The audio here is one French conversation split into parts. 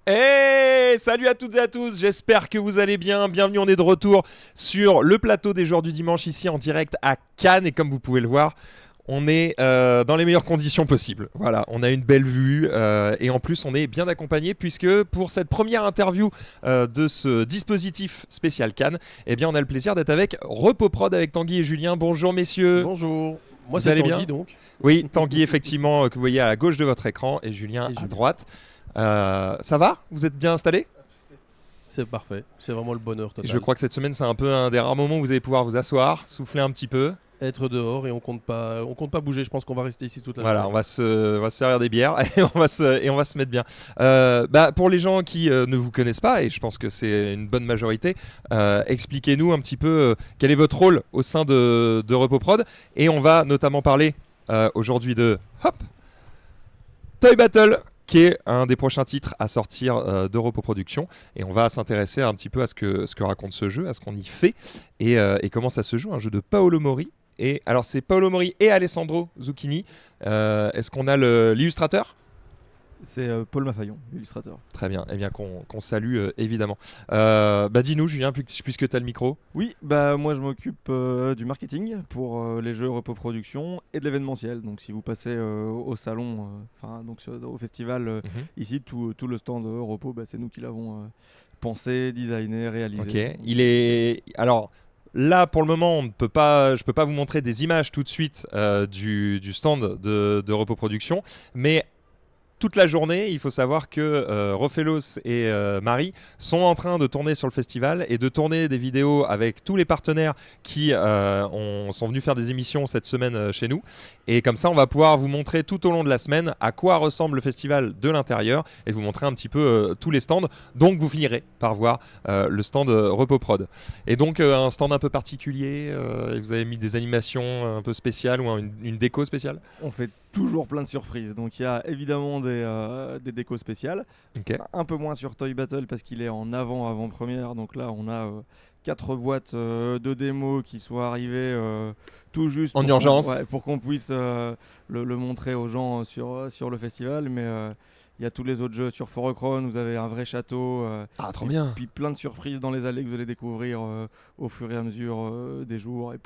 Hey, salut à toutes et à tous, j'espère que vous allez bien. Bienvenue, on est de retour sur le plateau des joueurs du dimanche ici en direct à Cannes. Et comme vous pouvez le voir, on est dans les meilleures conditions possibles. Voilà, on a une belle vue et en plus on est bien accompagné puisque pour cette première interview de ce dispositif spécial Cannes, eh bien on a le plaisir d'être avec Repos Prod avec Tanguy et Julien. Bonjour messieurs. Bonjour, moi Vous c'est allez Tanguy bien? donc. Oui, Tanguy effectivement que vous voyez à gauche de votre écran et Julien Et à Julien. droite. Ça va? Vous êtes bien installés? C'est parfait, c'est vraiment le bonheur Et total. je crois que cette semaine, c'est un peu un des rares moments où vous allez pouvoir vous asseoir, souffler un petit peu. Être dehors et on compte pas bouger, je pense qu'on va rester ici toute la Voilà, journée. on va se servir des bières et on va se mettre bien. Pour les gens qui ne vous connaissent pas, et je pense que c'est une bonne majorité, expliquez-nous un petit peu quel est votre rôle au sein de Repos Prod. Et on va notamment parler aujourd'hui de Toy Battle, qui est un des prochains titres à sortir de Repos Production. Et on va s'intéresser un petit peu à ce que raconte ce jeu, à ce qu'on y fait et comment ça se joue. Un jeu de Paolo Mori. Et alors, c'est Paolo Mori et Alessandro Zucchini. Est-ce qu'on a l'illustrateur? C'est Paul Mafayon, illustrateur. Très bien, eh bien qu'on salue évidemment. Dis-nous, Julien, puisque tu as le micro. Oui, moi je m'occupe du marketing pour les jeux Repos Production et de l'événementiel. Donc si vous passez au salon, au festival ici, tout le stand Repos, c'est nous qui l'avons pensé, designé, réalisé. Ok, il est... Alors... Là, pour le moment, je ne peux pas vous montrer des images tout de suite du stand de Repos Production, mais toute la journée, il faut savoir que Rofelos et Marie sont en train de tourner sur le festival et de tourner des vidéos avec tous les partenaires qui sont venus faire des émissions cette semaine chez nous. Et comme ça, on va pouvoir vous montrer tout au long de la semaine à quoi ressemble le festival de l'intérieur et vous montrer un petit peu tous les stands. Donc, vous finirez par voir le stand Repos Prod. Et donc, un stand un peu particulier. Et vous avez mis des animations un peu spéciales ou une déco spéciale? On fait toujours plein de surprises. Donc il y a évidemment des décos spéciales. Ok. Un peu moins sur Toy Battle parce qu'il est en avant-première. Donc là, on a 4 boîtes de démos qui sont arrivées tout juste En urgence. pour qu'on puisse le montrer aux gens sur le festival. Mais il y a tous les autres jeux sur Forocron. Vous avez un vrai château. Ah, trop bien. Puis plein de surprises dans les allées que vous allez découvrir au fur et à mesure des jours et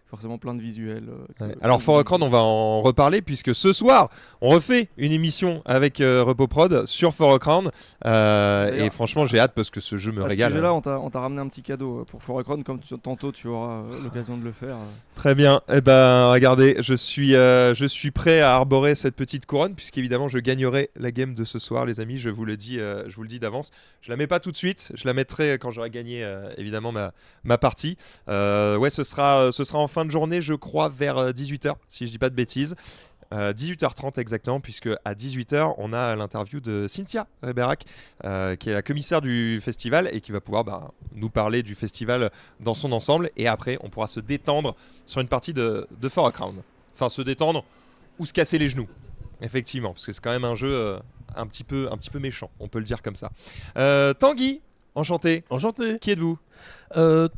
forcément plein de visuels. Ouais. Alors Forocron, on va en reparler puisque ce soir, on refait une émission avec Repos Prod sur Forocron. Et franchement, j'ai hâte parce que ce jeu me à régale. Ce sujet-là, on t'a ramené un petit cadeau pour Forocron, comme tantôt tu auras l'occasion de le faire. Très bien. Eh ben, regardez, je suis prêt à arborer cette petite couronne puisqu'évidemment, je gagnerai la game de ce soir, les amis. Je vous le dis d'avance. Je la mets pas tout de suite. Je la mettrai quand j'aurai gagné évidemment ma partie. Ce sera en fin de journée, je crois, vers 18h, si je dis pas de bêtises. 18h30 exactement, puisque à 18h, on a l'interview de Cynthia Reberac, qui est la commissaire du festival et qui va pouvoir nous parler du festival dans son ensemble. Et après, on pourra se détendre sur une partie de Forocron. Enfin, se détendre ou se casser les genoux. Effectivement, parce que c'est quand même un jeu un petit peu méchant, on peut le dire comme ça. Tanguy, enchanté. Enchanté. Qui êtes-vous?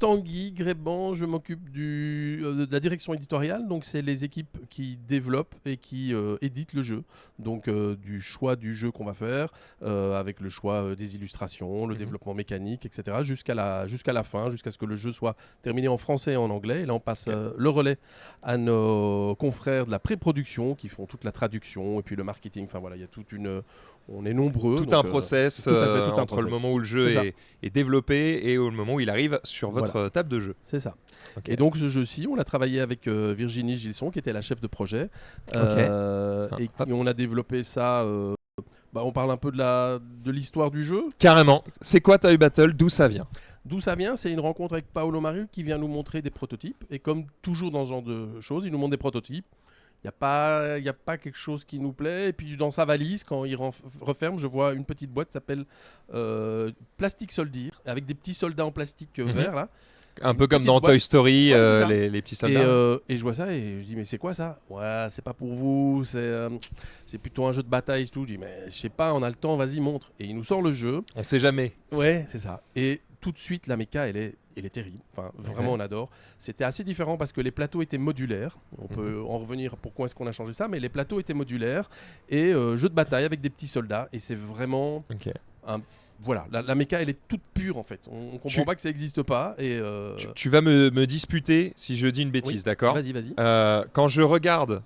Tanguy Gréban, je m'occupe de la direction éditoriale, donc c'est les équipes qui développent et qui éditent le jeu, donc du choix du jeu qu'on va faire, avec le choix des illustrations, le développement mécanique, etc., jusqu'à la fin, jusqu'à ce que le jeu soit terminé en français et en anglais, et là on passe le relais à nos confrères de la pré-production qui font toute la traduction et puis le marketing, enfin voilà, il y a on est nombreux. Tout donc, un process tout à fait, tout un entre le process. moment où le jeu est développé et au moment où il arrive sur votre table de jeu. C'est ça. Okay. Et donc ce jeu-ci, on l'a travaillé avec Virginie Gilson, qui était la chef de projet. Et on a développé ça. On parle un peu de l'histoire du jeu. Carrément. C'est quoi Toy Battle? D'où ça vient? D'où ça vient? C'est une rencontre avec Paolo Maru qui vient nous montrer des prototypes. Et comme toujours dans ce genre de choses, il nous montre des prototypes. Il n'y a pas quelque chose qui nous plaît. Et puis dans sa valise, quand il referme, je vois une petite boîte qui s'appelle Plastique Soldier, avec des petits soldats en plastique vert là. Un peu comme dans Toy Story, les petits soldats. Et je vois ça et je dis mais c'est quoi ça? Ouais, c'est pas pour vous, c'est plutôt un jeu de bataille et tout. Je dis mais je sais pas, on a le temps, vas-y montre. Et il nous sort le jeu. On sait jamais. Ouais, c'est ça. Et tout de suite la méca elle est terrible. Enfin vraiment on adore. C'était assez différent parce que les plateaux étaient modulaires. On peut en revenir pourquoi est-ce qu'on a changé ça, mais les plateaux étaient modulaires et jeu de bataille avec des petits soldats et c'est vraiment Voilà, la méca elle est toute pure en fait. On comprend pas que ça n'existe pas. Et tu vas me disputer si je dis une bêtise, oui, d'accord? vas-y. Quand je regarde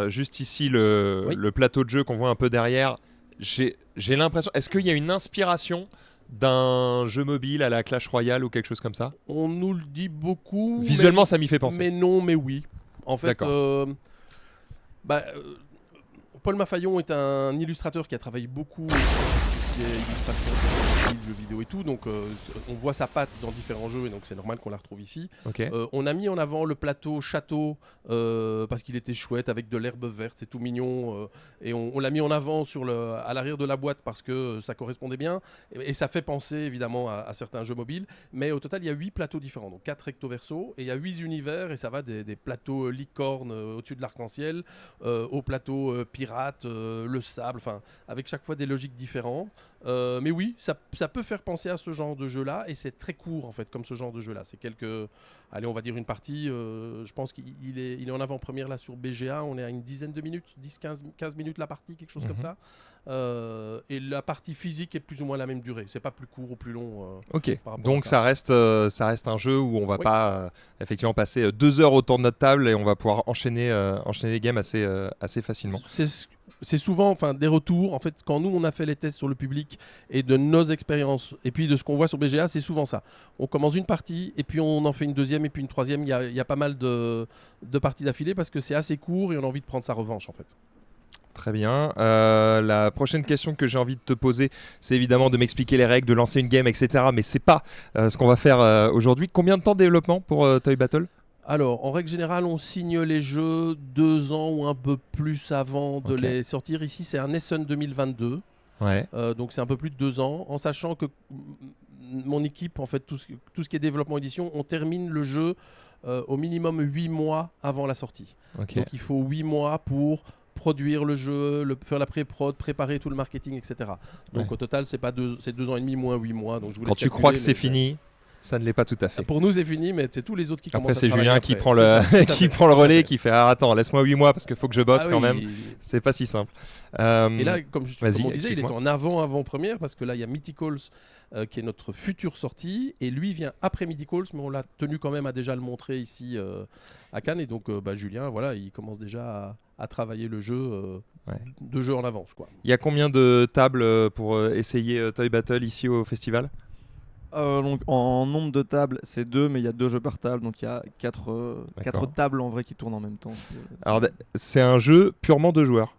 juste ici le plateau de jeu qu'on voit un peu derrière, j'ai l'impression. Est-ce qu'il y a une inspiration d'un jeu mobile à la Clash Royale ou quelque chose comme ça? On nous le dit beaucoup. Visuellement, ça m'y fait penser. Mais non, mais oui. En fait, D'accord. Paul Maffaillon est un illustrateur qui a travaillé beaucoup sur tout ce qui est illustration de jeux vidéo et tout, donc on voit sa patte dans différents jeux et donc c'est normal qu'on la retrouve ici. Ok. On a mis en avant le plateau château parce qu'il était chouette avec de l'herbe verte, c'est tout mignon et on l'a mis en avant à l'arrière de la boîte parce que ça correspondait bien et ça fait penser évidemment à certains jeux mobiles, mais au total il y a 8 plateaux différents, donc 4 recto verso et il y a 8 univers et ça va des plateaux licorne au-dessus de l'arc-en-ciel au plateau pirate, le sable, enfin avec chaque fois des logiques différentes. Mais oui, ça peut faire penser à ce genre de jeu-là et c'est très court en fait comme ce genre de jeu-là. C'est allez on va dire une partie, je pense qu'il est en avant-première là sur BGA, on est à une dizaine de minutes, 10-15 minutes la partie, quelque chose comme ça. Et la partie physique est plus ou moins la même durée, c'est pas plus court ou plus long. Ok, par rapport donc à ça reste un jeu où on va Oui. pas effectivement passer 2 heures autour de notre table et on va pouvoir enchaîner les games assez facilement. C'est souvent des retours. En fait, quand nous, on a fait les tests sur le public et de nos expériences, et puis de ce qu'on voit sur BGA, c'est souvent ça. On commence une partie, et puis on en fait une deuxième, et puis une troisième. Il y a pas mal de parties d'affilée parce que c'est assez court et on a envie de prendre sa revanche, en fait. Très bien. La prochaine question que j'ai envie de te poser, c'est évidemment de m'expliquer les règles, de lancer une game, etc. Mais c'est pas ce qu'on va faire aujourd'hui. Combien de temps de développement pour Toy Battle ? Alors, en règle générale, on signe les jeux 2 ans ou un peu plus avant de les sortir. Ici, c'est un Essen 2022. Ouais. Donc, c'est un peu plus de 2 ans. En sachant que mon équipe, en fait, tout ce qui est développement édition, on termine le jeu au minimum 8 mois avant la sortie. Ok. Donc, il faut 8 mois pour produire le jeu, faire la pré-prod, préparer tout le marketing, etc. Donc, au total, c'est 2 ans et demi moins 8 mois. Donc, je vous Quand laisse tu calculer, crois que c'est mais fini, ça ne l'est pas tout à fait. pour nous, c'est fini, mais c'est tous les autres qui Après, commencent à c'est travailler Julien après. qui prend C'est ça, tout à qui fait, prend le tout à relais, fait. qui fait attends, laisse-moi 8 mois parce qu'il faut que je bosse Ah quand oui, même. C'est pas si simple. Et là, comme Vas-y, on disait, il est explique-moi. en avant-première parce que là, il y a Mythicals qui est notre future sortie et lui vient après Mythicals, mais on l'a tenu quand même à déjà le montrer ici à Cannes. Et donc, Julien, voilà, il commence déjà à travailler le jeu, 2 jeux en avance, quoi. Il y a combien de tables pour essayer Toy Battle ici au festival ? Donc en nombre de tables, c'est 2, mais il y a 2 jeux par table, donc il y a 4 tables en vrai qui tournent en même temps. Alors, c'est un jeu purement de joueurs.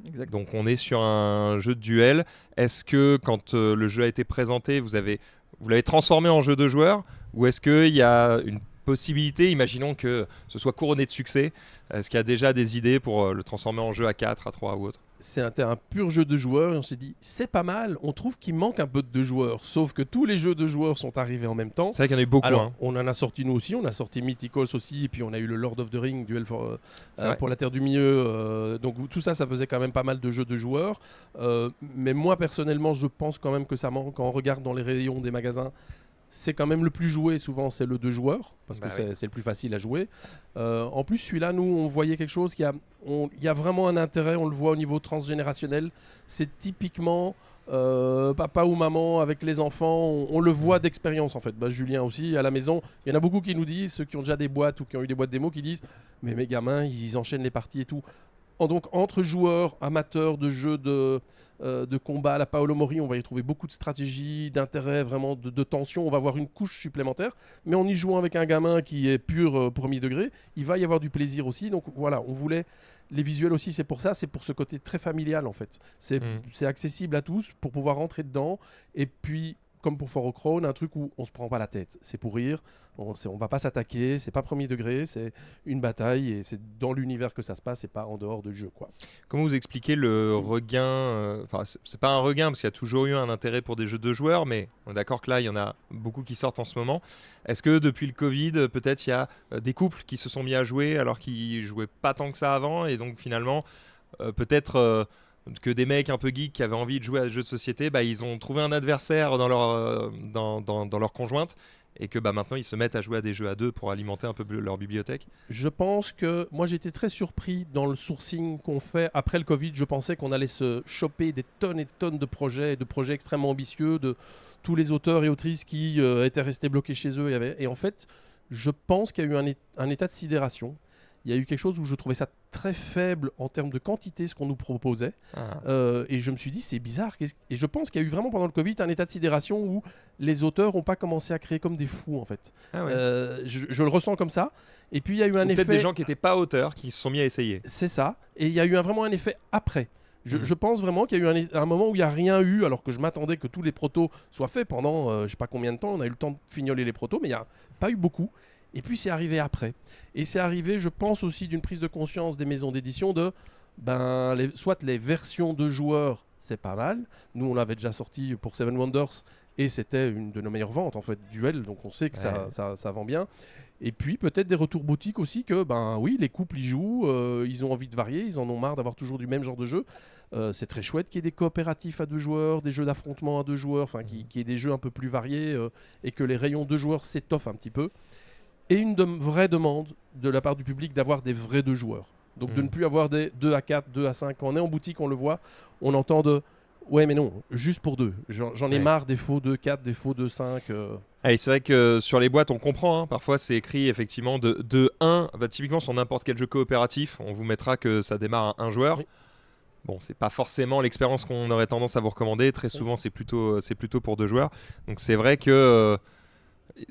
Exact. Donc on est sur un jeu de duel. Est-ce que quand le jeu a été présenté, vous l'avez transformé en jeu de joueurs, ou est-ce qu'il y a une possibilité, imaginons que ce soit couronné de succès, est-ce qu'il y a déjà des idées pour le transformer en jeu à 4, à 3 ou autre ? C'est un pur jeu de joueurs et on s'est dit c'est pas mal, on trouve qu'il manque un peu de joueurs, sauf que tous les jeux de joueurs sont arrivés en même temps. C'est vrai qu'il y en a eu beaucoup. Alors, on en a sorti nous aussi, on a sorti Mythicals aussi, et puis on a eu le Lord of the Ring, Duel pour la Terre du Milieu. Donc tout ça faisait quand même pas mal de jeux de joueurs. Mais moi personnellement, je pense quand même que ça manque. Quand on regarde dans les rayons des magasins, c'est quand même le plus joué, souvent c'est le 2 joueurs, parce que c'est le plus facile à jouer. En plus, celui-là, nous, on voyait quelque chose, il y a vraiment un intérêt, on le voit au niveau transgénérationnel. C'est typiquement papa ou maman avec les enfants, on le voit d'expérience en fait. Julien aussi, à la maison, il y en a beaucoup qui nous disent, ceux qui ont déjà des boîtes ou qui ont eu des boîtes démo, qui disent « mais mes gamins, ils enchaînent les parties et tout ». Donc entre joueurs amateurs de jeux de combat à la Paolo Mori, on va y trouver beaucoup de stratégie, d'intérêt, vraiment de tension. On va avoir une couche supplémentaire. Mais en y jouant avec un gamin qui est pur premier degré, il va y avoir du plaisir aussi. Donc voilà, on voulait... Les visuels aussi, c'est pour ça, c'est pour ce côté très familial en fait. C'est accessible à tous pour pouvoir rentrer dedans. Et puis, comme pour For Crown, un truc où on se prend pas la tête. C'est pour rire, on va pas s'attaquer, c'est pas premier degré, c'est une bataille et c'est dans l'univers que ça se passe, c'est pas en dehors de jeu, quoi. Comment vous expliquez le regain c'est pas un regain parce qu'il y a toujours eu un intérêt pour des jeux de joueurs, mais on est d'accord que là, il y en a beaucoup qui sortent en ce moment. Est-ce que depuis le Covid, peut-être il y a des couples qui se sont mis à jouer alors qu'ils jouaient pas tant que ça avant et donc finalement, peut-être... que des mecs un peu geeks qui avaient envie de jouer à des jeux de société, ils ont trouvé un adversaire dans leur conjointe et que maintenant ils se mettent à jouer à des jeux à deux pour alimenter un peu leur bibliothèque? Je pense que moi j'ai été très surpris dans le sourcing qu'on fait après le Covid. Je pensais qu'on allait se choper des tonnes et des tonnes de projets extrêmement ambitieux de tous les auteurs et autrices qui étaient restés bloqués chez eux. Et en fait, je pense qu'il y a eu un état de sidération. Il y a eu quelque chose où je trouvais ça très faible en termes de quantité, ce qu'on nous proposait. Et je me suis dit, c'est bizarre. Et je pense qu'il y a eu vraiment pendant le Covid un état de sidération où les auteurs n'ont pas commencé à créer comme des fous, en fait. Ah ouais. Je le ressens comme ça. Et puis, il y a eu un effet... Peut-être des gens qui n'étaient pas auteurs, qui se sont mis à essayer. C'est ça. Et il y a eu vraiment un effet après. Je pense vraiment qu'il y a eu un moment où il n'y a rien eu, alors que je m'attendais que tous les protos soient faits pendant je ne sais pas combien de temps. On a eu le temps de fignoler les protos, mais il n'y a pas eu beaucoup. Et puis c'est arrivé après. Et c'est arrivé, je pense aussi, d'une prise de conscience des maisons d'édition de, soit les versions de joueurs, c'est pas mal. Nous, on l'avait déjà sorti pour Seven Wonders et c'était une de nos meilleures ventes, en fait, Duel. Donc on sait que ça vend bien. Et puis peut-être des retours boutiques aussi que, oui, les couples y jouent, ils ont envie de varier, ils en ont marre d'avoir toujours du même genre de jeu. C'est très chouette qu'il y ait des coopératifs à 2 joueurs, des jeux d'affrontement à 2 joueurs, qu'il y ait des jeux un peu plus variés et que les rayons 2 joueurs s'étoffent un petit peu. Et une vraie demande de la part du public d'avoir des vrais 2 joueurs. Donc de ne plus avoir des 2 à 4, 2 à 5. Quand on est en boutique, on le voit, on entend de « Ouais mais non, juste pour 2 ». J'en ai marre des faux 2, 4, des faux 2, 5. C'est vrai que sur les boîtes, on comprend. Hein. Parfois, c'est écrit effectivement de 1. Typiquement, sur n'importe quel jeu coopératif, on vous mettra que ça démarre à 1 joueur. Oui. Bon, c'est pas forcément l'expérience qu'on aurait tendance à vous recommander. Très souvent, c'est plutôt pour 2 joueurs. Donc c'est vrai que...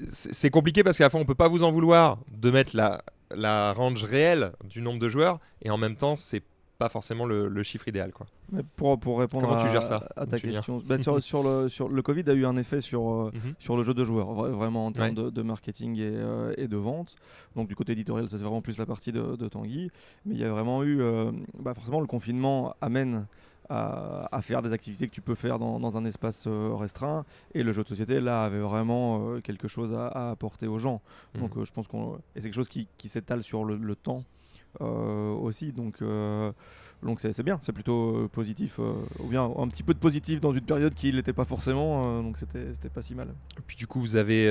c'est compliqué parce qu'à la fois on peut pas vous en vouloir de mettre la range réelle du nombre de joueurs et en même temps c'est pas forcément le chiffre idéal quoi. Mais pour répondre Comment tu gères ça, à ta question, sur le Covid a eu un effet sur le jeu de joueurs, vraiment en termes de marketing et de vente. Donc du côté éditorial ça c'est vraiment plus la partie de Tanguy, mais il y a vraiment eu forcément le confinement amène à faire des activités que tu peux faire dans un espace restreint, et le jeu de société là avait vraiment quelque chose à apporter aux gens. Donc je pense et c'est quelque chose qui s'étale sur le temps aussi, donc c'est bien, c'est plutôt positif, ou bien un petit peu de positif dans une période qui l'était pas forcément, donc c'était pas si mal. Et puis du coup vous avez,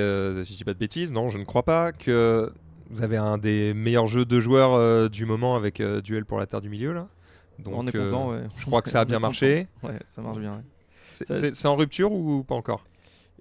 si je dis pas de bêtises, non je ne crois pas, que vous avez un des meilleurs jeux de joueurs du moment avec Duel pour la Terre du Milieu là. Donc, on est content, ouais. Je crois que ça a bien marché. Ouais, ça marche bien. Ouais. C'est en rupture ou pas encore?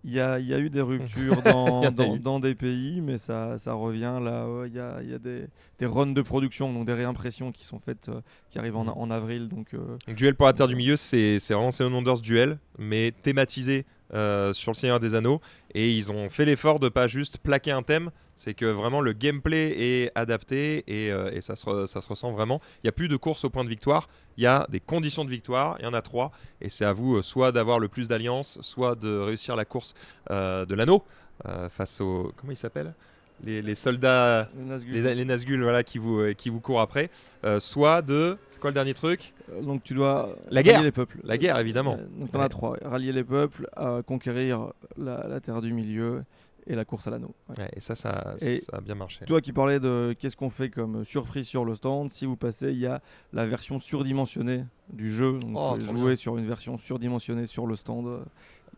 Il y a eu des ruptures dans des pays, mais ça revient là. Il y a des runs de production, donc des réimpressions qui sont faites, qui arrivent en avril. Donc Duel pour la Terre du Milieu, c'est vraiment Seven Wonders Duel, mais thématisé sur le Seigneur des Anneaux. Et ils ont fait l'effort de pas juste plaquer un thème, c'est que vraiment le gameplay est adapté et ça se ressent vraiment. Il n'y a plus de course au point de victoire, il y a des conditions de victoire, il y en a 3. Et c'est à vous soit d'avoir le plus d'alliances, soit de réussir la course de l'anneau face aux... Comment ils s'appellent ? Les soldats, les Nazgûl, voilà, qui vous courent après, soit de... C'est quoi le dernier truc ? Donc tu dois rallier les peuples. La guerre, évidemment. Donc t'en as 3. Rallier les peuples, conquérir la terre du milieu et la course à l'anneau. Ouais, et ça a bien marché. Toi qui parlais de qu'est-ce qu'on fait comme surprise sur le stand, si vous passez, il y a la version surdimensionnée du jeu. Donc vous pouvez jouer sur une version surdimensionnée sur le stand.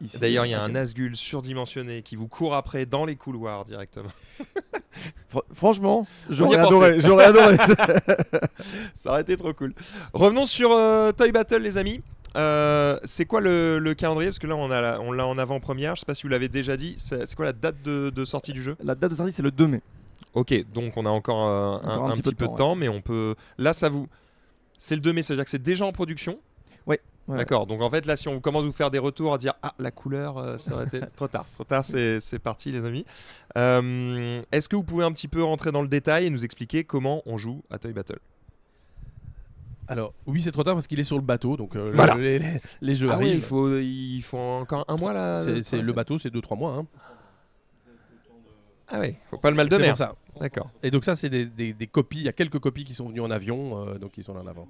Ici, d'ailleurs, il y a un Nazgûl surdimensionné qui vous court après dans les couloirs directement. Franchement, j'aurais adoré. Ça aurait été trop cool. Revenons sur Toy Battle, les amis. C'est quoi le calendrier? Parce que là, on l'a en avant-première. Je sais pas si vous l'avez déjà dit. C'est quoi la date de sortie du jeu? La date de sortie, c'est le 2 mai. Ok, donc on a encore un petit peu de temps, ouais. Mais on peut... Là, c'est le 2 mai, ça veut dire que c'est déjà en production? Oui. Ouais. D'accord, donc en fait là si on commence à vous faire des retours à dire la couleur ça aurait été trop tard, c'est parti les amis. Est-ce que vous pouvez un petit peu rentrer dans le détail et nous expliquer comment on joue à Toy Battle? Alors oui c'est trop tard parce qu'il est sur le bateau, donc voilà. les jeux arrivent. Oui, il faut encore un mois là. Le bateau c'est 2-3 mois. Hein. Ah ouais, faut pas le mal de mer. Ça. D'accord. Et donc ça c'est des copies, il y a quelques copies qui sont venues en avion, donc ils sont là en avant.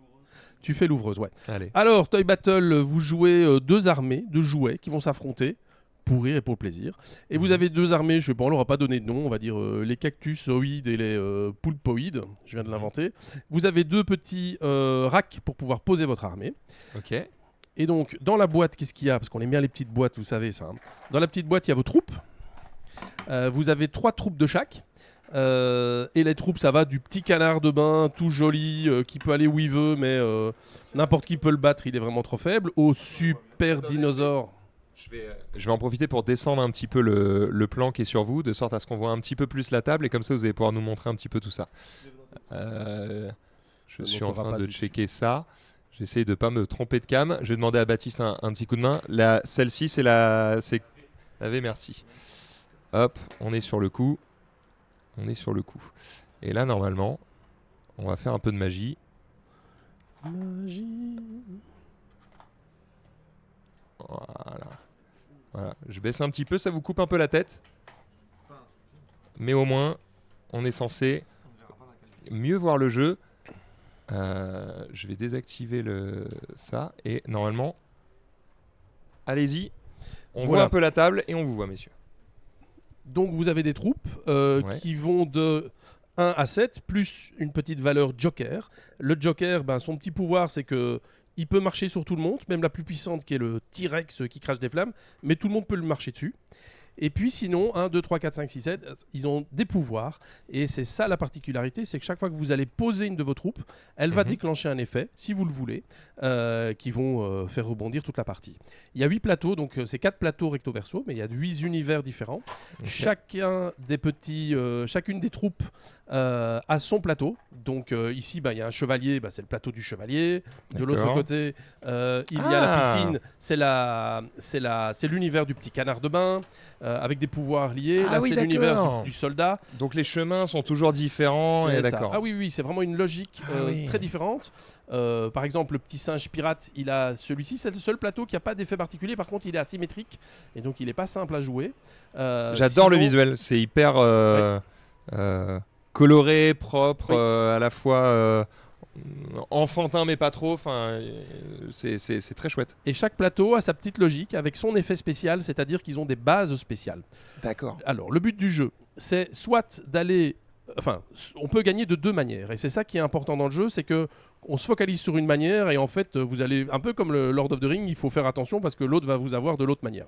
Tu fais l'ouvreuse, ouais. Allez. Alors, Toy Battle, vous jouez 2 armées de jouets qui vont s'affronter pour rire et pour le plaisir. Et vous avez 2 armées, je sais pas, on leur a pas donné de nom, on va dire les cactusoïdes et les poulpoïdes, je viens de l'inventer. Vous avez 2 petits racks pour pouvoir poser votre armée. Ok. Et donc, dans la boîte, qu'est-ce qu'il y a? Parce qu'on aime bien les petites boîtes, vous savez ça. Hein. Dans la petite boîte, il y a vos troupes. Vous avez 3 troupes de chaque. Et les troupes, ça va du petit canard de bain tout joli qui peut aller où il veut, mais n'importe qui peut le battre, il est vraiment trop faible, au super dinosaure. Je vais en profiter pour descendre un petit peu le plan qui est sur vous, de sorte à ce qu'on voit un petit peu plus la table, et comme ça vous allez pouvoir nous montrer un petit peu tout ça. Je suis en train de checker ça. J'essaie de ne pas me tromper de cam. Je vais demander à Baptiste un petit coup de main. Celle-ci, c'est la V, merci. Hop, on est sur le coup. Et là, normalement, on va faire un peu de magie. Voilà. Je baisse un petit peu, ça vous coupe un peu la tête. Mais au moins, on est censé mieux voir le jeu. Je vais désactiver ça. Et normalement, allez-y. On voit un peu la table et on vous voit, messieurs. Donc vous avez des troupes qui vont de 1 à 7, plus une petite valeur joker. Le joker, son petit pouvoir, c'est que il peut marcher sur tout le monde, même la plus puissante qui est le T-Rex qui crache des flammes, mais tout le monde peut le marcher dessus. Et puis sinon, 1, 2, 3, 4, 5, 6, 7, ils ont des pouvoirs. Et c'est ça la particularité, c'est que chaque fois que vous allez poser une de vos troupes, elle va déclencher un effet, si vous le voulez, qui vont faire rebondir toute la partie. Il y a 8 plateaux, donc c'est 4 plateaux recto-verso, mais il y a 8 univers différents. Chacune des troupes a son plateau. Donc ici, il y a un chevalier, c'est le plateau du chevalier. De l'autre côté, il y a la piscine, c'est l'univers du petit canard de bain. Avec des pouvoirs liés. Là, c'est l'univers du soldat. Donc les chemins sont toujours différents. Ah oui, c'est vraiment une logique très différente. Par exemple, le petit singe pirate, il a celui-ci, c'est le seul plateau qui n'a pas d'effet particulier. Par contre, il est asymétrique et donc il n'est pas simple à jouer. J'adore le visuel, c'est hyper coloré, propre, à la fois enfantin mais pas trop. Enfin, c'est très chouette. Et chaque plateau a sa petite logique avec son effet spécial, c'est-à-dire qu'ils ont des bases spéciales. D'accord. Alors, le but du jeu, c'est soit d'aller... Enfin, on peut gagner de 2 manières. Et c'est ça qui est important dans le jeu, c'est que on se focalise sur une manière et en fait, vous allez... Un peu comme le Lord of the Rings, il faut faire attention parce que l'autre va vous avoir de l'autre manière.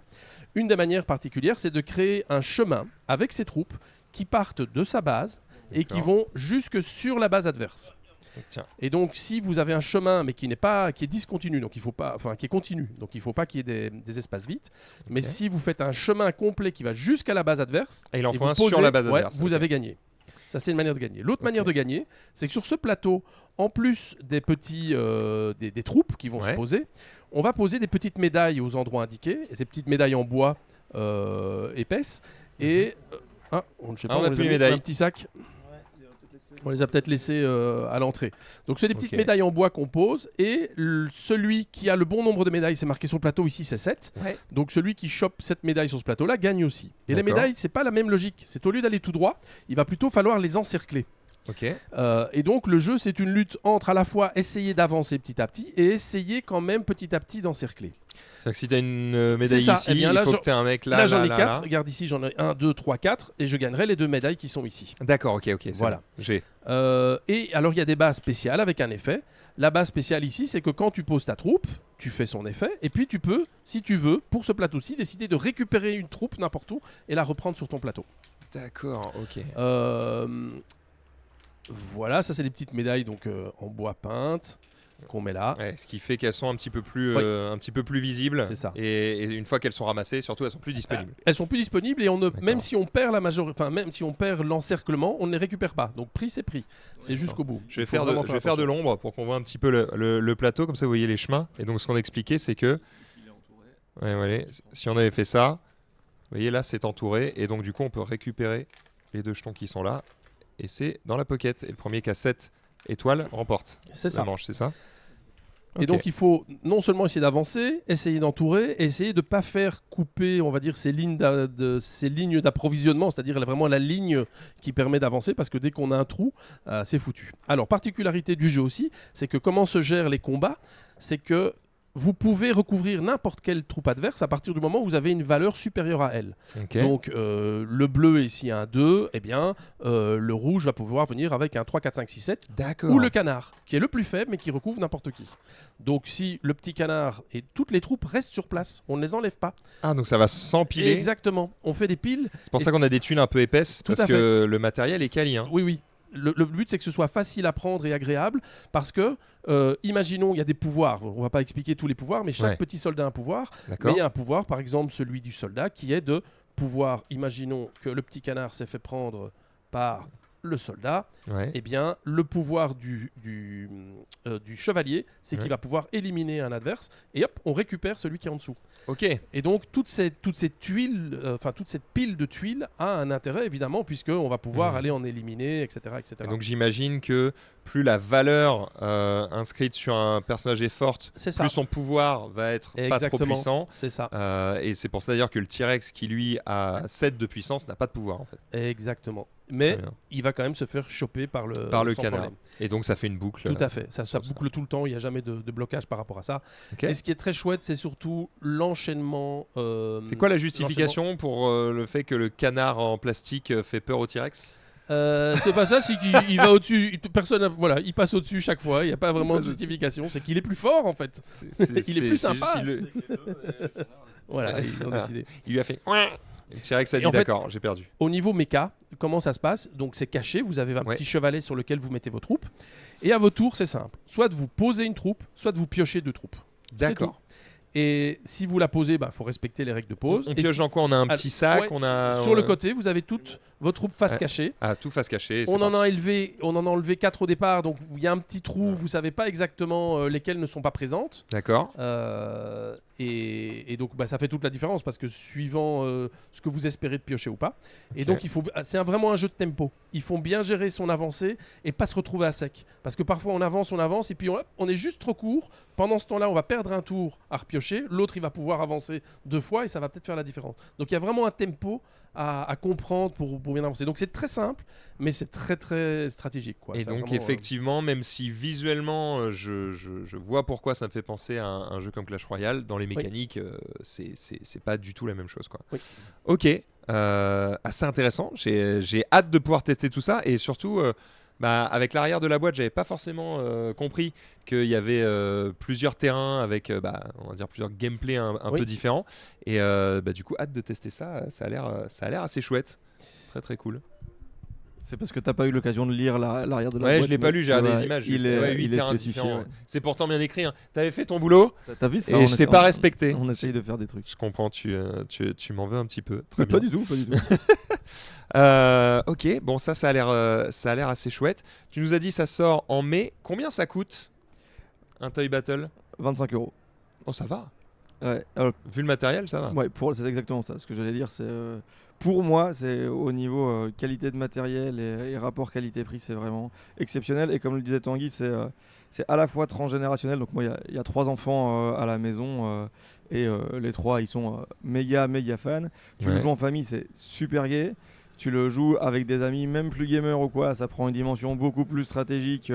Une des manières particulières, c'est de créer un chemin avec ses troupes qui partent de sa base et qui vont jusque sur la base adverse. Tiens. Et donc, si vous avez un chemin, mais qui est discontinu, donc il faut pas, qui est continu, donc il ne faut pas qu'il y ait des espaces vides. Mais si vous faites un chemin complet qui va jusqu'à la base adverse, et il en faut un sur la base adverse, vous avez gagné. Ça, c'est une manière de gagner. L'autre manière de gagner, c'est que sur ce plateau, en plus des petits des troupes qui vont se poser, on va poser des petites médailles aux endroits indiqués, et ces petites médailles en bois épaisses. Et on ne sait pas, on a plus les médailles. Un petit sac. On les a peut-être laissés à l'entrée. Donc c'est des petites médailles en bois qu'on pose et celui qui a le bon nombre de médailles, c'est marqué sur le plateau ici, c'est 7. Donc celui qui chope cette médaille sur ce plateau-là gagne aussi. Et les médailles, c'est pas la même logique. C'est au lieu d'aller tout droit, il va plutôt falloir les encercler. Et donc le jeu, c'est une lutte entre à la fois essayer d'avancer petit à petit et essayer quand même petit à petit d'encercler. C'est-à-dire que si tu as une médaille ici, il faut que tu aies un mec là. Là, j'en ai 4. Regarde ici, j'en ai 1, 2, 3, 4. Et je gagnerai les 2 médailles qui sont ici. D'accord, ok. Voilà. Bon. Et alors, il y a des bases spéciales avec un effet. La base spéciale ici, c'est que quand tu poses ta troupe, tu fais son effet. Et puis, tu peux, si tu veux, pour ce plateau-ci, décider de récupérer une troupe n'importe où et la reprendre sur ton plateau. D'accord, ok. Voilà, ça, c'est des petites médailles donc, en bois peinte. Qu'on met là. Ce qui fait qu'elles sont un petit peu plus visibles. C'est ça. Et une fois qu'elles sont ramassées, surtout elles sont plus disponibles. Elles sont plus disponibles et même si on perd même si on perd l'encerclement, on ne les récupère pas. Donc prix c'est prix. C'est jusqu'au bout. Je vais faire de l'ombre pour qu'on voit un petit peu le plateau, comme ça vous voyez les chemins. Et donc ce qu'on expliquait, c'est que si on avait fait ça, vous voyez là c'est entouré et donc du coup on peut récupérer les 2 jetons qui sont là et c'est dans la pocket. Et le premier qui a 7 étoiles remporte la manche, c'est ça? Et donc il faut non seulement essayer d'avancer, essayer d'entourer, essayer de ne pas faire couper, on va dire, ces lignes d'approvisionnement, c'est-à-dire vraiment la ligne qui permet d'avancer, parce que dès qu'on a un trou, c'est foutu. Alors, particularité du jeu aussi, c'est que comment se gèrent les combats, c'est que vous pouvez recouvrir n'importe quelle troupe adverse à partir du moment où vous avez une valeur supérieure à elle. Ok. Donc le bleu est ici un 2, eh bien le rouge va pouvoir venir avec un 3, 4, 5, 6, 7. D'accord. Ou le canard, qui est le plus faible mais qui recouvre n'importe qui. Donc si le petit canard et toutes les troupes restent sur place, on ne les enlève pas. Ah, donc ça va s'empiler. Exactement. On fait des piles. C'est pour ça qu'on a des tuiles un peu épaisses, Tout parce à que le matériel est quali. Hein. Oui, oui. Le but, c'est que ce soit facile à prendre et agréable, parce que, imaginons, il y a des pouvoirs. On ne va pas expliquer tous les pouvoirs, mais chaque petit soldat a un pouvoir. Mais D'accord. il y a un pouvoir, par exemple, celui du soldat, qui est de pouvoir, imaginons que le petit canard s'est fait prendre par le soldat, Ouais. eh bien, le pouvoir du chevalier, c'est qu'il Ouais. va pouvoir éliminer un adverse, et hop, on récupère celui qui est en dessous. Ok. Et donc, toute cette tuile, toute cette pile de tuiles a un intérêt, évidemment, puisqu'on va pouvoir aller en éliminer, etc. etc. Et donc j'imagine que plus la valeur inscrite sur un personnage est forte, c'est ça. plus son pouvoir va être pas trop Exactement. puissant. C'est ça. Et c'est pour ça d'ailleurs que le T-Rex qui lui a 7 de puissance n'a pas de pouvoir en fait. Exactement. Mais Très bien. il va quand même se faire choper par le sans canard. problème. Et donc ça fait une boucle. Tout à fait. Ça ça. boucle tout le temps. Il n'y a jamais de blocage par rapport à ça. Ok. Et ce qui est très chouette, c'est surtout l'enchaînement. C'est quoi la justification pour le fait que le canard en plastique fait peur au T-Rex? C'est pas ça, c'est qu'il va au-dessus. Personne, voilà, il passe au-dessus chaque fois. Il n'y a pas vraiment de justification. C'est qu'il est plus fort en fait. Il est plus sympa. Voilà, ils ont décidé. Il lui a fait. Le T-Rex a Et dit en fait- d'accord, j'ai perdu. Au niveau méca, comment ça se passe? Donc c'est caché, vous avez un Ouais. petit chevalet sur lequel vous mettez vos troupes. Et à vos tours, c'est simple. Soit vous posez une troupe, soit vous piochez 2 troupes. C'est D'accord. tout. Et si vous la posez, il faut respecter les règles de pause. On Et pioche si- dans quoi? On a un petit sac, ouais, on a sur le côté, vous avez toutes vos troupes face Ouais. cachée. Ah, tout face cachée. On en a enlevé 4 au départ, donc il y a un petit trou, vous savez pas exactement lesquelles ne sont pas présentes. D'accord. Et donc ça fait toute la différence parce que suivant ce que vous espérez de piocher ou pas. Et Ok. donc c'est vraiment un jeu de tempo. Il faut bien gérer son avancée et pas se retrouver à sec. Parce que parfois on avance et puis on est juste trop court. Pendant ce temps-là, on va perdre un tour à repiocher. L'autre, il va pouvoir avancer 2 fois et ça va peut-être faire la différence. Donc il y a vraiment un tempo à comprendre pour bien avancer. Donc c'est très simple, mais c'est très très stratégique. Quoi. Et C'est donc vraiment, effectivement, même si visuellement je vois pourquoi ça me fait penser à un jeu comme Clash Royale, dans les mécaniques, c'est pas du tout la même chose. Quoi. Oui. Ok, assez intéressant. J'ai hâte de pouvoir tester tout ça et surtout. Avec l'arrière de la boîte, j'avais pas forcément compris qu'il y avait plusieurs terrains avec, on va dire plusieurs gameplays un Oui. peu différents. Et du coup, hâte de tester ça. Ça a l'air assez chouette. Très très cool. C'est parce que t'as pas eu l'occasion de lire l'arrière de la Ouais, boîte. je l'ai pas mais lu, tu j'ai regardé vois, les images. Il juste. est, Huit il est terrains spécifié. différents. Ouais. C'est pourtant bien écrit. Hein. T'avais fait ton boulot T'as vu ça? et je t'ai pas respecté. On essaye de faire des trucs. Je comprends, tu m'en veux un petit peu. Très Pas bien. du tout, pas du tout. Ok, bon ça a l'air assez chouette. Tu nous as dit ça sort en mai. Combien ça coûte un Toy Battle? 25 €. Oh ça va. Ouais, Vu le matériel, ça va. ouais, c'est exactement ça. Ce que j'allais dire, c'est pour moi, c'est au niveau qualité de matériel et rapport qualité-prix, c'est vraiment exceptionnel. Et comme le disait Tanguy, c'est à la fois transgénérationnel. Donc moi, il y a 3 enfants à la maison et les 3, ils sont méga fans. Tu le Ouais. joues en famille, c'est super gai. Tu le joues avec des amis, même plus gamers ou quoi, ça prend une dimension beaucoup plus stratégique.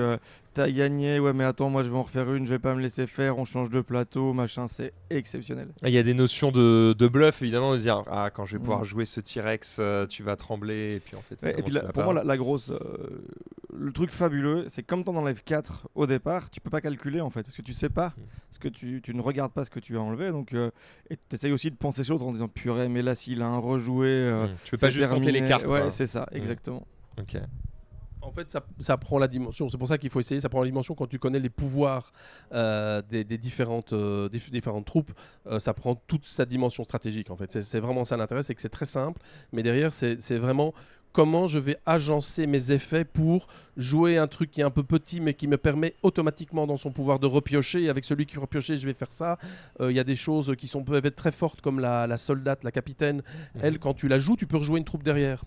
T'as gagné, ouais, mais attends, moi je vais en refaire une, je vais pas me laisser faire, on change de plateau, machin, c'est exceptionnel. Il y a des notions de bluff évidemment, de dire quand je vais pouvoir jouer ce T-Rex, tu vas trembler et puis en fait. Ouais, et puis évidemment, tu pour l'as moi, pas. la grosse. Le truc fabuleux, c'est comme t'en enlèves 4 au départ, tu peux pas calculer en fait, parce que tu sais pas, parce que tu ne regardes pas ce que tu as enlevé, donc et t'essayes aussi de penser sur l'autre en disant purée, mais là s'il a un rejoué, Tu peux pas c'est juste compter les terminé. cartes. Ouais, quoi. c'est ça, exactement. Ok. En fait, ça prend la dimension. C'est pour ça qu'il faut essayer. Ça prend la dimension quand tu connais les pouvoirs des différentes troupes. Ça prend toute sa dimension stratégique. En fait, c'est vraiment ça l'intérêt, c'est que c'est très simple. Mais derrière, c'est vraiment comment je vais agencer mes effets pour jouer un truc qui est un peu petit, mais qui me permet automatiquement dans son pouvoir de repiocher. Et avec celui qui repiocher, je vais faire ça. Il y a des choses qui peuvent être très fortes, comme la soldate, la capitaine. Elle, quand tu la joues, tu peux rejouer une troupe derrière.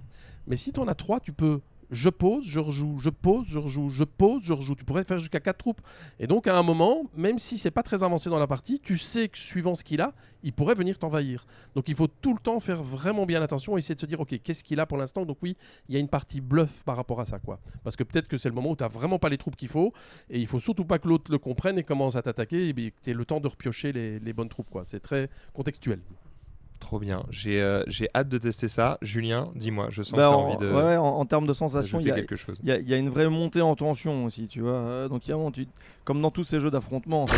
Mais si tu en as 3, tu peux je pose, je rejoue, je pose, je rejoue, je pose, je rejoue. Tu pourrais faire jusqu'à 4 troupes. Et donc à un moment, même si c'est pas très avancé dans la partie, tu sais que suivant ce qu'il a, il pourrait venir t'envahir. Donc il faut tout le temps faire vraiment bien attention et essayer de se dire ok, qu'est-ce qu'il a pour l'instant. Donc oui, il y a une partie bluff par rapport à ça, quoi. Parce que peut-être que c'est le moment où tu n'as vraiment pas les troupes qu'il faut et il faut surtout pas que l'autre le comprenne et commence à t'attaquer et que tu aies le temps de repiocher les bonnes troupes, quoi. C'est très contextuel. Trop bien. J'ai hâte de tester ça. Julien, dis-moi, je sens que Bah, tu as envie de ouais, en termes de sensations, il d'ajouter y a, quelque chose. il y a une vraie montée en tension aussi, tu vois. Donc il y a un moment, comme dans tous ces jeux d'affrontement, en fait,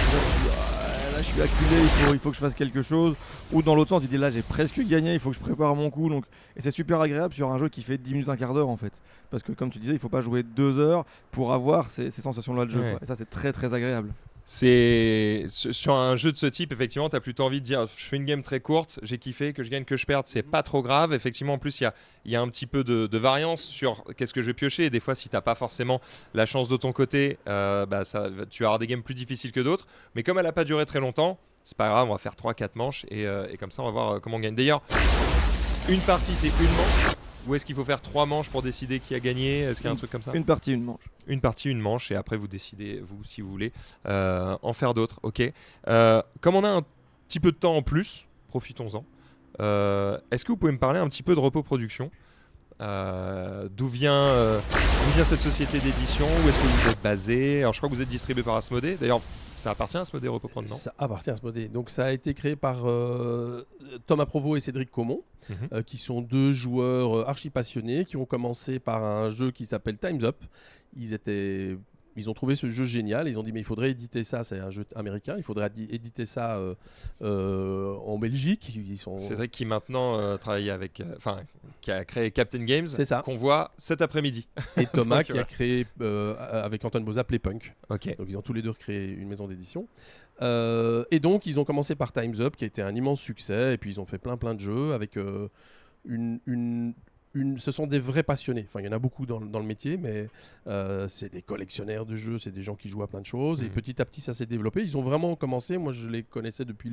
là, je suis acculé, il faut que je fasse quelque chose. Ou dans l'autre sens, tu dis là j'ai presque gagné, il faut que je prépare mon coup. Donc... Et c'est super agréable sur un jeu qui fait 10 minutes, un quart d'heure en fait. Parce que comme tu disais, il faut pas jouer 2 heures pour avoir ces sensations-là de jeu. Ouais. Quoi. Et ça c'est très très agréable. C'est sur un jeu de ce type, effectivement, tu as plutôt envie de dire je fais une game très courte, j'ai kiffé, que je gagne, que je perde, c'est pas trop grave. Effectivement, en plus, il y a un petit peu de variance sur qu'est-ce que je vais piocher. Et des fois, si t'as pas forcément la chance de ton côté, tu vas avoir des games plus difficiles que d'autres. Mais comme elle a pas duré très longtemps, c'est pas grave, on va faire 3-4 manches et comme ça, on va voir comment on gagne. D'ailleurs, une partie, c'est une manche. Ou est-ce qu'il faut faire 3 manches pour décider qui a gagné? Est-ce qu'il y a un truc comme ça? Une partie, une manche. Une partie, une manche, et après vous décidez, vous, si vous voulez, en faire d'autres. Ok. Comme on a un petit peu de temps en plus, profitons-en. Est-ce que vous pouvez me parler un petit peu de Repos Production? D'où vient cette société d'édition? Où est-ce que vous êtes basé? Alors je crois que vous êtes distribué par Asmodée. D'ailleurs, ça appartient à Asmodée Repos Production, non? Ça appartient à Asmodée. Donc ça a été créé par Thomas Provost et Cédric Caumont, qui sont 2 joueurs archi passionnés, qui ont commencé par un jeu qui s'appelle Time's Up. Ils ont trouvé ce jeu génial, ils ont dit mais il faudrait éditer ça, c'est un jeu américain, il faudrait éditer ça en Belgique. Cédric qui maintenant travaille avec, qui a créé Captain Games, ça. Qu'on voit cet après-midi. Et Thomas Donc, qui a créé avec Antoine Boza Playpunk. Ok. Donc ils ont tous les deux créé une maison d'édition. Et donc ils ont commencé par Time's Up qui a été un immense succès, et puis ils ont fait plein de jeux avec ce sont des vrais passionnés. Enfin, il y en a beaucoup dans le métier, mais c'est des collectionneurs de jeux, c'est des gens qui jouent à plein de choses. Et petit à petit, ça s'est développé. Ils ont vraiment commencé. Moi, je les connaissais depuis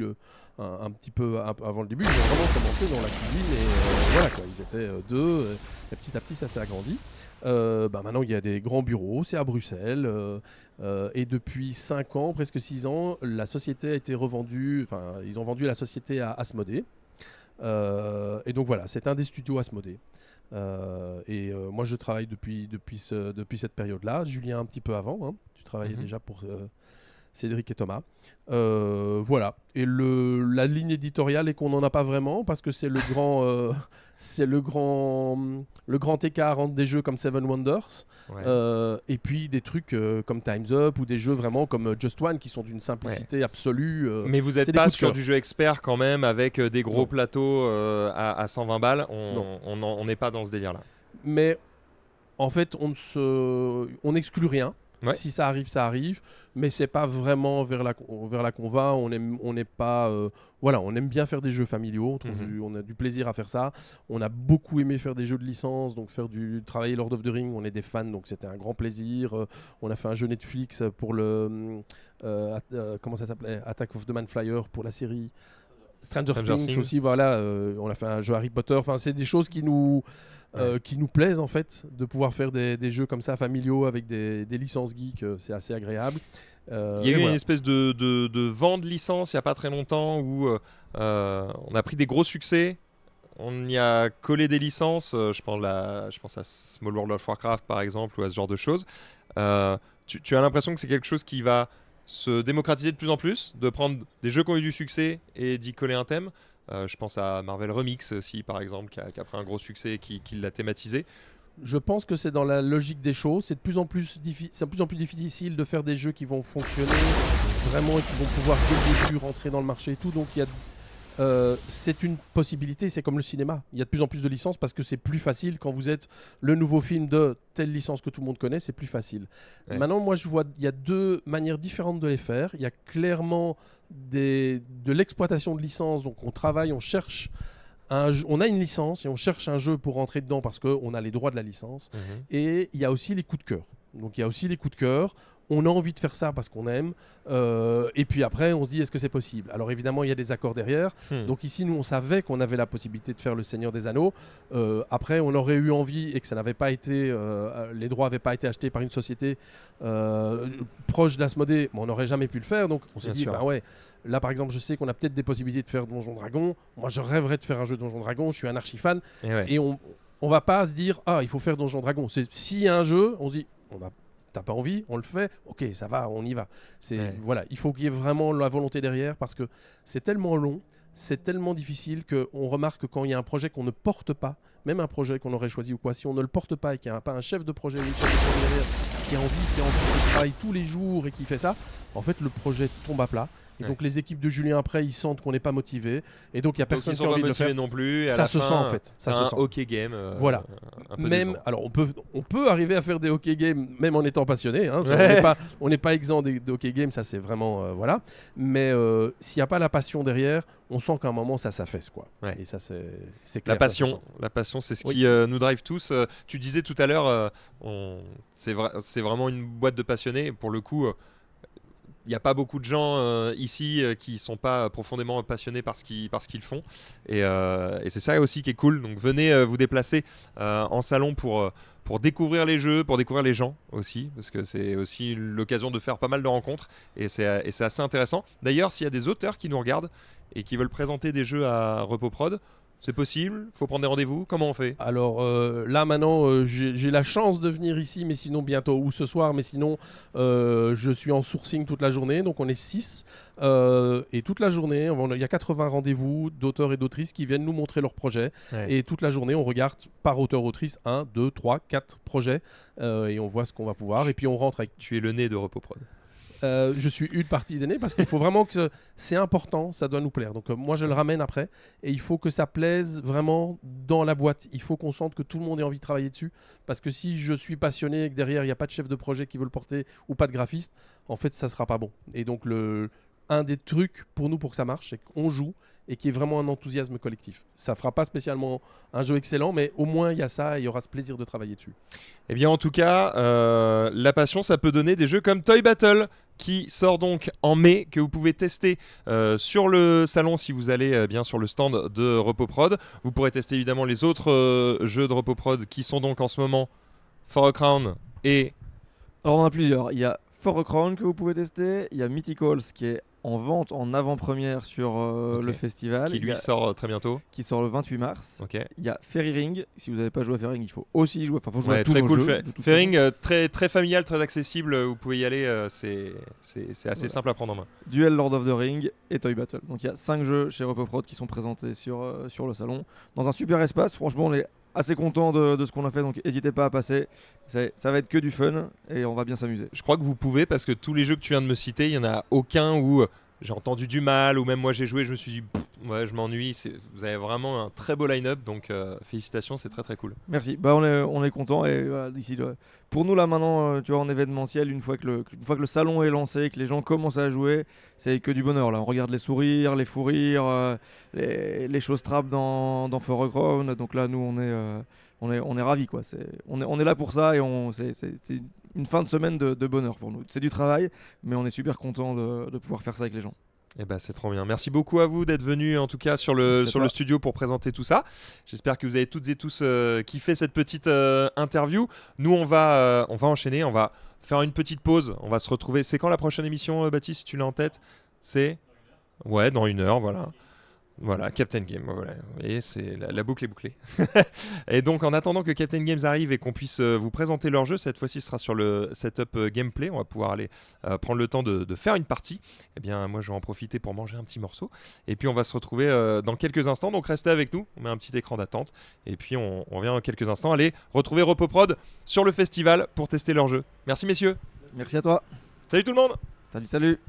un petit peu avant le début. Ils ont vraiment commencé dans la cuisine. Et voilà, quoi. Ils étaient 2. Et petit à petit, ça s'est agrandi. Maintenant, il y a des grands bureaux. C'est à Bruxelles. Et depuis 5 ans, presque 6 ans, la société a été revendue. Enfin, ils ont vendu la société à Asmodée. Et donc voilà, c'est un des studios Asmodée. Moi je travaille depuis cette période-là. Julien un petit peu avant, hein. Tu travaillais déjà pour Cédric et Thomas. Voilà. Et la ligne éditoriale est qu'on n'en a pas vraiment parce que c'est le grand le grand écart entre des jeux comme Seven Wonders et puis des trucs comme Time's Up ou des jeux vraiment comme Just One qui sont d'une simplicité absolue. Mais vous n'êtes pas sur du jeu expert quand même avec des gros plateaux à 120 balles. On n'est pas dans ce délire-là. Mais en fait, on n'exclut rien. Ouais. Si ça arrive, ça arrive, mais c'est pas vraiment vers là qu'on va. On n'est pas, on aime bien faire des jeux familiaux. On a du plaisir à faire ça. On a beaucoup aimé faire des jeux de licence, donc travailler Lord of the Rings. On est des fans, donc c'était un grand plaisir. On a fait un jeu Netflix pour le comment ça s'appelait, Attack of the Man-Flyer pour la série. Stranger Things aussi. Voilà, on a fait un jeu Harry Potter. Enfin, c'est des choses qui nous plaisent en fait, de pouvoir faire des jeux comme ça familiaux avec des licences geeks, c'est assez agréable. Il y a eu une espèce de vent de licence il n'y a pas très longtemps où on a pris des gros succès, on y a collé des licences, je pense à Small World of Warcraft par exemple, ou à ce genre de choses. Tu as l'impression que c'est quelque chose qui va se démocratiser de plus en plus, de prendre des jeux qui ont eu du succès et d'y coller un thème. Je pense à Marvel Remix aussi, par exemple, qui a pris un gros succès et qui l'a thématisé. Je pense que c'est dans la logique des choses. C'est de plus en plus difficile de faire des jeux qui vont fonctionner vraiment et qui vont pouvoir dès le début rentrer dans le marché et tout. Donc c'est une possibilité, c'est comme le cinéma. Il y a de plus en plus de licences parce que c'est plus facile quand vous êtes le nouveau film de telle licence que tout le monde connaît, c'est plus facile. Ouais. Maintenant, moi, je vois il y a 2 manières différentes de les faire. Il y a clairement de l'exploitation de licences. Donc on travaille, on cherche on a une licence et on cherche un jeu pour rentrer dedans parce qu'on a les droits de la licence. Et il y a aussi les coups de cœur. Donc il y a aussi les coups de cœur. on a envie de faire ça parce qu'on aime, et puis après on se dit est-ce que c'est possible. Alors évidemment il y a des accords derrière, donc ici nous on savait qu'on avait la possibilité de faire le Seigneur des Anneaux. Après on aurait eu envie et que ça n'avait pas été, les droits n'avaient pas été achetés par une société proche d'Asmodée, mais on n'aurait jamais pu le faire, donc on s'est dit bah ouais. Là, par exemple, je sais qu'on a peut-être des possibilités de faire Donjon Dragon. Moi, je rêverais de faire un jeu Donjon Dragon. Je suis un archi-fan. Et on va pas se dire, il faut faire Donjon Dragon. S'il y a un jeu, on se dit, t'as pas envie, on le fait. Ok, ça va, on y va. Voilà, il faut qu'il y ait vraiment la volonté derrière parce que c'est tellement long, c'est tellement difficile qu'on remarque que quand il y a un projet qu'on ne porte pas, même un projet qu'on aurait choisi ou quoi, si on ne le porte pas et qu'il n'y a pas un chef de projet ou une chef de projet derrière qui a envie de travailler tous les jours et qui fait ça, en fait, le projet tombe à plat. Et donc les équipes de Julien après ils sentent qu'on n'est pas motivé et donc il y a personne qui a envie de le faire non plus. Et ça se sent en fait. Ça se sent. Hockey game. Voilà. Même alors on peut arriver à faire des hockey games même en étant passionné. Hein, on n'est pas exempt des hockey games, ça c'est vraiment voilà. Mais s'il n'y a pas la passion derrière, on sent qu'à un moment ça s'affaisse quoi. Ouais. Et ça c'est clair. La passion, c'est ce qui nous drive tous. Tu disais tout à l'heure, c'est vraiment une boîte de passionnés. Pour le coup. Il n'y a pas beaucoup de gens ici qui ne sont pas profondément passionnés par ce qu'ils font. Et c'est ça aussi qui est cool. Donc venez vous déplacer en salon pour découvrir les jeux, pour découvrir les gens aussi. Parce que c'est aussi l'occasion de faire pas mal de rencontres. Et c'est assez intéressant. D'ailleurs, s'il y a des auteurs qui nous regardent et qui veulent présenter des jeux à RepoProd, c'est possible, faut prendre des rendez-vous, comment on fait? Alors là maintenant j'ai la chance de venir ici, mais sinon bientôt ou ce soir, mais sinon je suis en sourcing toute la journée, donc on est 6 et toute la journée il y a 80 rendez-vous d'auteurs et d'autrices qui viennent nous montrer leurs projets et toute la journée on regarde par auteur-autrice 1, 2, 3, 4 projets et on voit ce qu'on va pouvoir et puis on rentre avec... Tu es le nez de RepoProd. Je suis une partie des nez parce qu'il faut vraiment que c'est important, ça doit nous plaire. Donc moi je le ramène après et il faut que ça plaise vraiment dans la boîte. Il faut qu'on sente que tout le monde ait envie de travailler dessus parce que si je suis passionné et que derrière il n'y a pas de chef de projet qui veut le porter ou pas de graphiste, en fait ça sera pas bon. Et donc un des trucs pour nous pour que ça marche, c'est qu'on joue et qu'il y ait vraiment un enthousiasme collectif. Ça fera pas spécialement un jeu excellent, mais au moins il y a ça et il y aura ce plaisir de travailler dessus. Eh bien en tout cas, la passion ça peut donner des jeux comme Toy Battle qui sort donc en mai, que vous pouvez tester sur le salon si vous allez bien sur le stand de RepoProd. Vous pourrez tester évidemment les autres jeux de RepoProd qui sont donc en ce moment For a Crown et... Alors on en a plusieurs, il y a For a Crown que vous pouvez tester, il y a Mythicals qui est en vente en avant-première sur le festival. Qui lui sort très bientôt. Qui sort le 28 mars. Okay. Il y a Fairy Ring. Si vous n'avez pas joué à Fairy Ring, il faut aussi y jouer. Enfin, faut jouer à tous très nos cool. jeux. Fairy Ring, très familial, très accessible. Vous pouvez y aller. C'est assez simple à prendre en main. Duel Lord of the Ring et Toy Battle. Donc il y a 5 jeux chez RepoProd qui sont présentés sur le salon. Dans un super espace. Franchement, on est assez content de ce qu'on a fait. Donc n'hésitez pas à passer. Ça va être que du fun et on va bien s'amuser. Je crois que vous pouvez parce que tous les jeux que tu viens de me citer, il n'y en a aucun où... j'ai entendu du mal, ou même moi j'ai joué, je me suis dit, ouais, je m'ennuie. Vous avez vraiment un très beau line-up, donc félicitations, c'est très très cool. Merci, on est content et voilà, d'ici pour nous là maintenant, tu vois, en événementiel, une fois que le salon est lancé, que les gens commencent à jouer, c'est que du bonheur là. On regarde les sourires, les fous rires, les choses trappes dans For a Crown. Donc là, nous on est ravis quoi. On est là pour ça et c'est une fin de semaine de bonheur pour nous. C'est du travail, mais on est super content de pouvoir faire ça avec les gens. Eh ben, c'est trop bien. Merci beaucoup à vous d'être venus en tout cas sur le studio pour présenter tout ça. J'espère que vous avez toutes et tous kiffé cette petite interview. Nous on va enchaîner, on va faire une petite pause. On va se retrouver. C'est quand la prochaine émission, Baptiste, si tu l'as en tête? C'est dans 1 heure, voilà. Voilà, Captain Game, voilà. Vous voyez, la boucle est bouclée. Et donc, en attendant que Captain Games arrive et qu'on puisse vous présenter leur jeu, cette fois-ci, ce sera sur le setup gameplay. On va pouvoir aller prendre le temps de faire une partie. Eh bien, moi, je vais en profiter pour manger un petit morceau. Et puis, on va se retrouver dans quelques instants. Donc, restez avec nous. On met un petit écran d'attente. Et puis, on revient dans quelques instants. Allez, retrouver RepoProd sur le festival pour tester leur jeu. Merci, messieurs. Merci à toi. Salut tout le monde. Salut.